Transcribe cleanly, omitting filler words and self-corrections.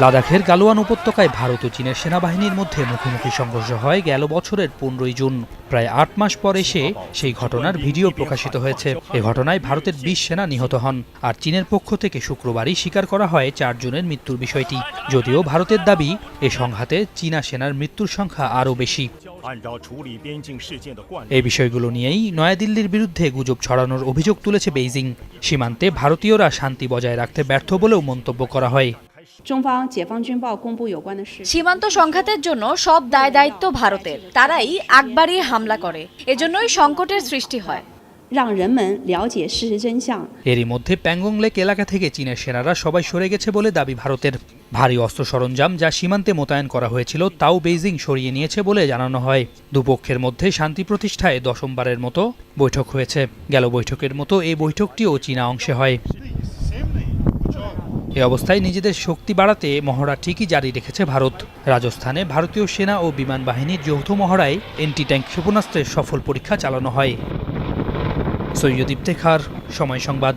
লাদাখের গালোয়ান উপত্যকায় ভারত ও চীনের সেনাবাহিনীর মধ্যে মুখোমুখি সংঘর্ষ হয় গেল বছরের 15ই জুন। প্রায় 8 মাস পর এসে সেই ঘটনার ভিডিও প্রকাশিত হয়েছে। এ ঘটনায় ভারতের 20 সেনা নিহত হন, আর চীনের পক্ষ থেকে শুক্রবারই স্বীকার করা হয় 4 জনের মৃত্যুর বিষয়টি। যদিও ভারতের দাবি, এ সংঘাতে চীনা সেনার মৃত্যুর সংখ্যা আরও বেশি। এই বিষয়গুলো নিয়েই নয়াদিল্লির বিরুদ্ধে গুজব ছড়ানোর অভিযোগ তুলেছে বেইজিং। সীমান্তে ভারতীয়রা শান্তি বজায় রাখতে ব্যর্থ বলেও মন্তব্য করা হয়। সীমান্ত সংঘাতের জন্য সব দায় দায়িত্ব ভারতের, তারাই আগ বাড়িয়ে হামলা করে, এজন্যই সংকটের সৃষ্টি হয়। এরই মধ্যে প্যাংগং লেক এলাকা থেকে চীনের সেনারা সবাই সরে গেছে বলে দাবি ভারতের। ভারী অস্ত্র সরঞ্জাম যা সীমান্তে মোতায়েন করা হয়েছিল তাও বেইজিং সরিয়ে নিয়েছে বলে জানানো হয়। দুপক্ষের মধ্যে শান্তি প্রতিষ্ঠায় 10মবারের মতো বৈঠক হয়েছে। গেল বৈঠকের মতো এই বৈঠকটিও চীনা অংশে হয়। এ অবস্থায় নিজেদের শক্তি বাড়াতে মহড়া ঠিকই জারি রেখেছে ভারত। রাজস্থানে ভারতীয় সেনা ও বিমান বাহিনীর যৌথ মহড়ায় এন্টি ট্যাঙ্ক ক্ষেপণাস্ত্রের সফল পরীক্ষা চালানো হয়। সৈয়দ ইফতেখার, সময় সংবাদ।